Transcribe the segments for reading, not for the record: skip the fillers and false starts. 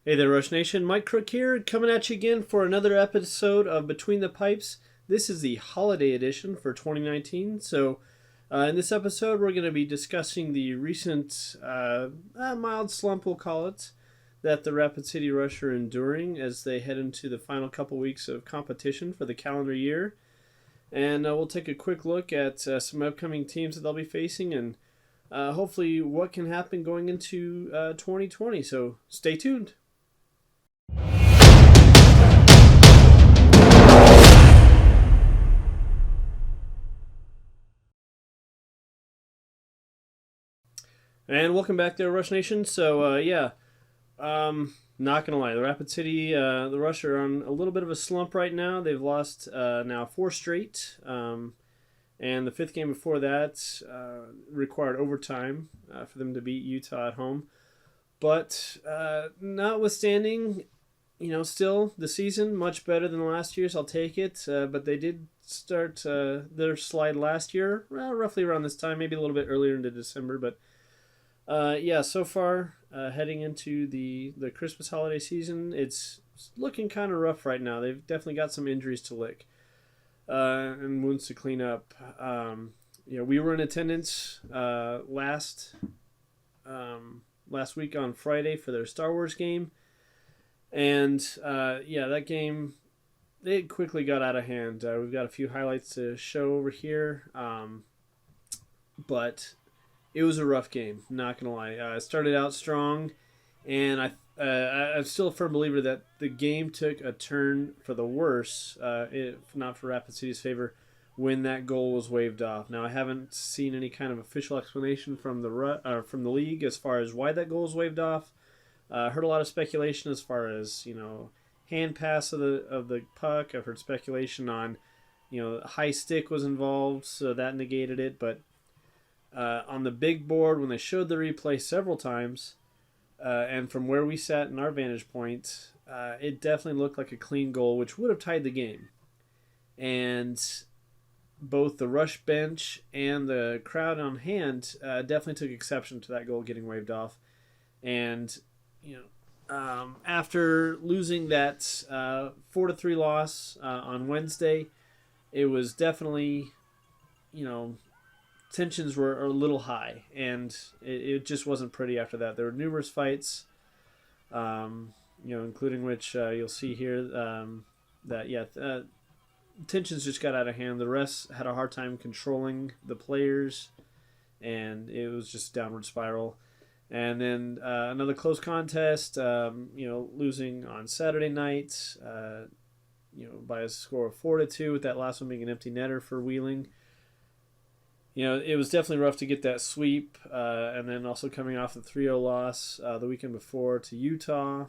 Hey there, Rush Nation. Mike Crook here, coming at you again for another episode of Between the Pipes. This is the holiday edition for 2019. So, in this episode, we're going to be discussing the recent mild slump, we'll call it, that the Rapid City Rush are enduring as they head into the final couple weeks of competition for the calendar year. And we'll take a quick look at some upcoming teams that they'll be facing and hopefully what can happen going into 2020. So, stay tuned. And welcome back there, Rush Nation. So, not going to lie. The Rapid City, the Rush are on a little bit of a slump right now. They've lost now 4 straight. And the 5th game before that required overtime for them to beat Utah at home. But notwithstanding, still the season much better than last year's. I'll take it. But they did start their slide last year, roughly around this time, maybe a little bit earlier into December. But so far, heading into the Christmas holiday season, it's looking kind of rough right now. They've definitely got some injuries to lick and wounds to clean up. We were in attendance last week on Friday for their Star Wars game. And, that game, it quickly got out of hand. We've got a few highlights to show over here. But it was a rough game, not going to lie. It started out strong, and I'm still a firm believer that the game took a turn for the worse, if not for Rapid City's favor, when that goal was waved off. Now, I haven't seen any kind of official explanation from the league as far as why that goal was waved off. Heard a lot of speculation as far as hand pass of the puck. I've heard speculation on high stick was involved, so that negated it. But on the big board, when they showed the replay several times, and from where we sat in our vantage point, it definitely looked like a clean goal, which would have tied the game. And both the Rush bench and the crowd on hand definitely took exception to that goal getting waved off. And after losing that 4-3 loss on Wednesday, it was definitely tensions were a little high, and it just wasn't pretty after that. There were numerous fights, including which you'll see here tensions just got out of hand. The refs had a hard time controlling the players, and it was just a downward spiral. And then another close contest, losing on Saturday night, by a score of 4-2, with that last one being an empty netter for Wheeling. It was definitely rough to get that sweep, and then also coming off the 3-0 loss the weekend before to Utah.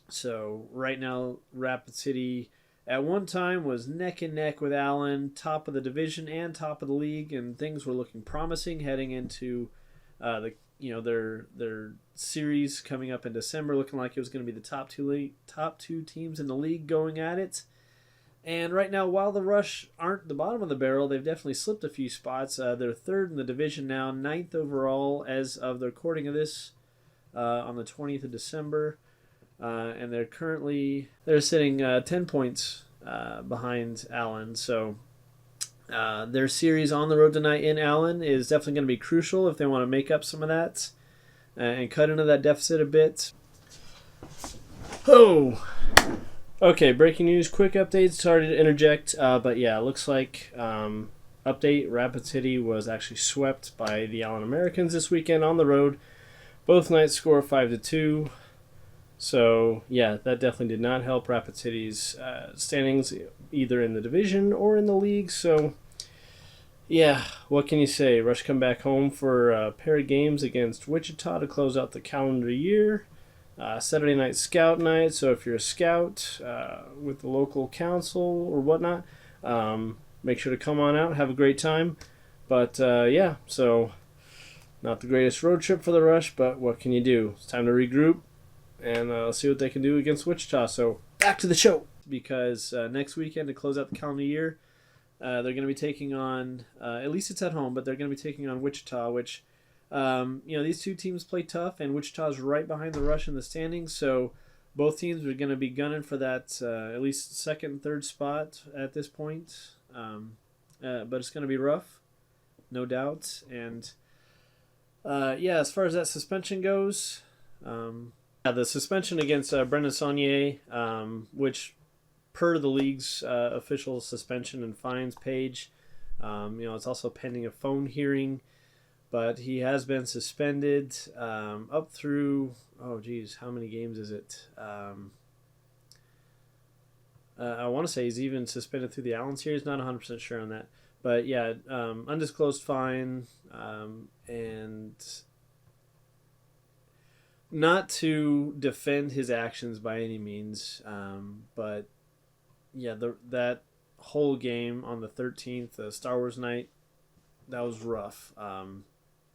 So right now, Rapid City at one time was neck and neck with Allen, top of the division and top of the league, and things were looking promising heading into their series coming up in December, looking like it was going to be the top two teams in the league going at it. And right now, while the Rush aren't the bottom of the barrel, they've definitely slipped a few spots. They're 3rd in the division now, 9th overall as of the recording of this on the 20th of December. And they're sitting 10 points behind Allen. So their series on the road tonight in Allen is definitely going to be crucial if they want to make up some of that and cut into that deficit a bit. Oh! Okay, breaking news, quick update. Sorry to interject, but yeah, it looks like update, Rapid City was actually swept by the Allen Americans this weekend on the road. Both nights score 5-2. So, yeah, that definitely did not help Rapid City's standings either in the division or in the league. So, yeah, what can you say? Rush come back home for a pair of games against Wichita to close out the calendar year. Saturday night scout night, so if you're a scout with the local council or whatnot, make sure to come on out, have a great time. But so not the greatest road trip for the Rush, but what can you do? It's time to regroup and see what they can do against Wichita. So back to the show, because next weekend to close out the calendar year, they're going to be taking on, at least it's at home, but they're going to be taking on Wichita, which these two teams play tough, and Wichita's right behind the Rush in the standings, so both teams are going to be gunning for that at least second and third spot at this point. But it's going to be rough, no doubt. And yeah, as far as that suspension goes, the suspension against Brendan Saunier, which per the league's official suspension and fines page, it's also pending a phone hearing. But he has been suspended up through, how many games is it? I want to say he's even suspended through the Allen series. Not 100% sure on that. But yeah, undisclosed fine. And not to defend his actions by any means. But yeah, that whole game on the 13th, Star Wars night, that was rough.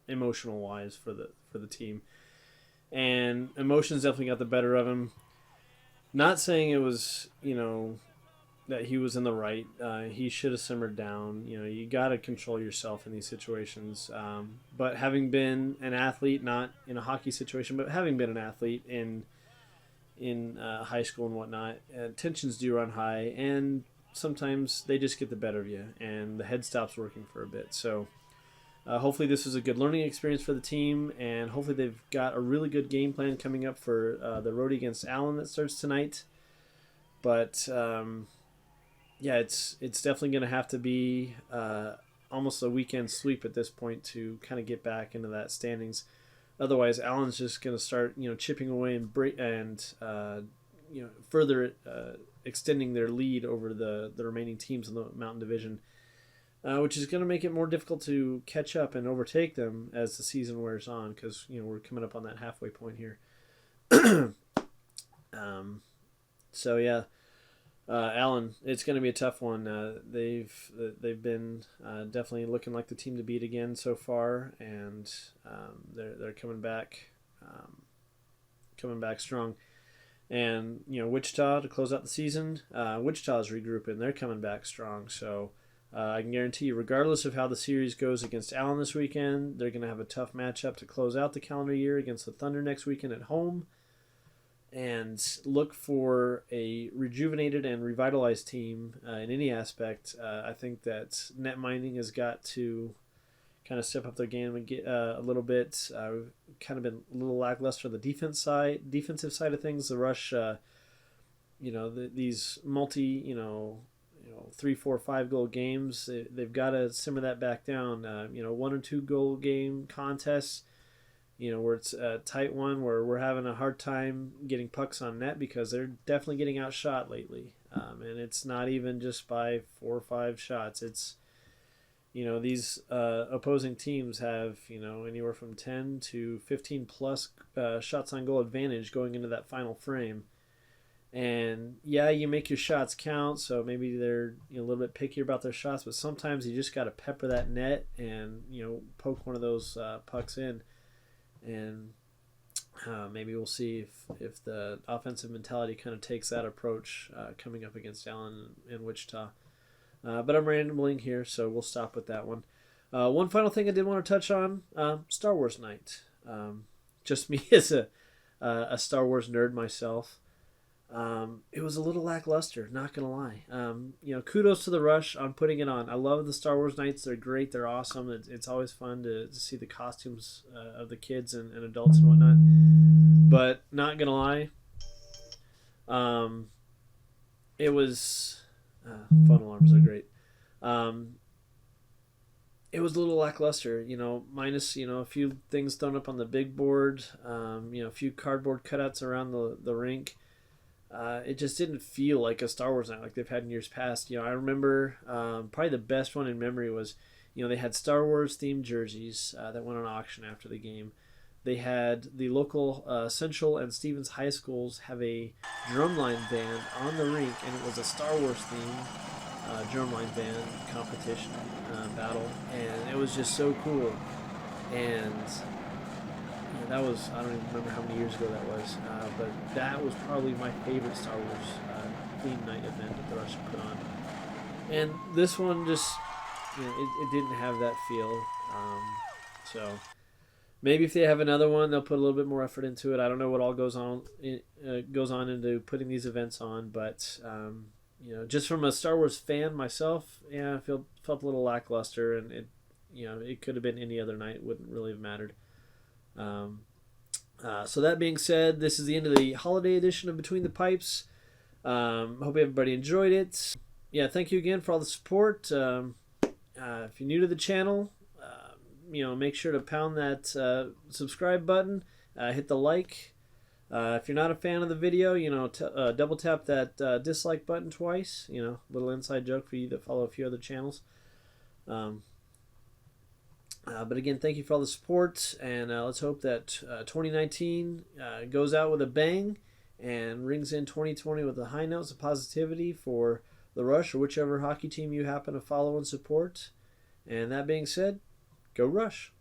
Emotional wise for the team, and emotions definitely got the better of him. Not saying it was that he was in the right. He should have simmered down. You got to control yourself in these situations. But having been an athlete, not in a hockey situation, but having been an athlete in high school and whatnot, tensions do run high, and sometimes they just get the better of you, and the head stops working for a bit. So. Hopefully this is a good learning experience for the team, and hopefully they've got a really good game plan coming up for the roadie against Allen that starts tonight. But yeah, it's definitely going to have to be almost a weekend sweep at this point to kind of get back into that standings. Otherwise, Allen's just going to start chipping away and further extending their lead over the remaining teams in the Mountain Division. Which is going to make it more difficult to catch up and overtake them as the season wears on, because we're coming up on that halfway point here. So yeah, Allen, it's going to be a tough one. They've been definitely looking like the team to beat again so far, and they're coming back strong. And Wichita to close out the season. Wichita's regrouping; they're coming back strong. So. I can guarantee you, regardless of how the series goes against Allen this weekend, they're going to have a tough matchup to close out the calendar year against the Thunder next weekend at home. And look for a rejuvenated and revitalized team in any aspect. I think that net mining has got to kind of step up their game and get a little bit. Kind of been a little lackluster on the defensive side of things. The Rush, these multi, 3, 4, 5 goal games. They've got to simmer that back down. 1 or 2 goal game contests, where it's a tight one where we're having a hard time getting pucks on net because they're definitely getting outshot lately. And it's not even just by 4 or 5 shots. It's, these opposing teams have, anywhere from 10 to 15 plus shots on goal advantage going into that final frame. And yeah, you make your shots count, so maybe they're a little bit pickier about their shots, but sometimes you just got to pepper that net and poke one of those pucks in, and maybe we'll see if the offensive mentality kind of takes that approach coming up against Allen and Wichita. But I'm rambling here, so we'll stop with that one. One final thing I did want to touch on: Star Wars night. Just me as a Star Wars nerd myself. It was a little lackluster, not gonna lie. Kudos to the Rush on putting it on. I love the Star Wars nights; they're great, they're awesome. It's always fun to see the costumes of the kids and adults and whatnot. But not gonna lie, it was phone alarms are great. It was a little lackluster, minus a few things thrown up on the big board, a few cardboard cutouts around the rink. It just didn't feel like a Star Wars night like they've had in years past. I remember probably the best one in memory was, they had Star Wars themed jerseys that went on auction after the game. They had the local Central and Stevens High Schools have a drumline band on the rink, and it was a Star Wars themed drumline band competition battle, and it was just so cool. And that was, I don't even remember how many years ago that was, but that was probably my favorite Star Wars theme night event that the Rush put on. And this one just, it didn't have that feel. So Maybe if they have another one, they'll put a little bit more effort into it. I don't know what all goes on into putting these events on, but just from a Star Wars fan myself, yeah, I felt a little lackluster, and it could have been any other night. It wouldn't really have mattered. So that being said, this is the end of the holiday edition of Between the Pipes. Hope everybody enjoyed it. Yeah, thank you again for all the support. If you're new to the channel, make sure to pound that subscribe button. Hit the like. If you're not a fan of the video, double tap that dislike button twice. Little inside joke for you that follow a few other channels. But again, thank you for all the support, and let's hope that 2019 goes out with a bang and rings in 2020 with the high notes of positivity for the Rush or whichever hockey team you happen to follow and support. And that being said, go Rush!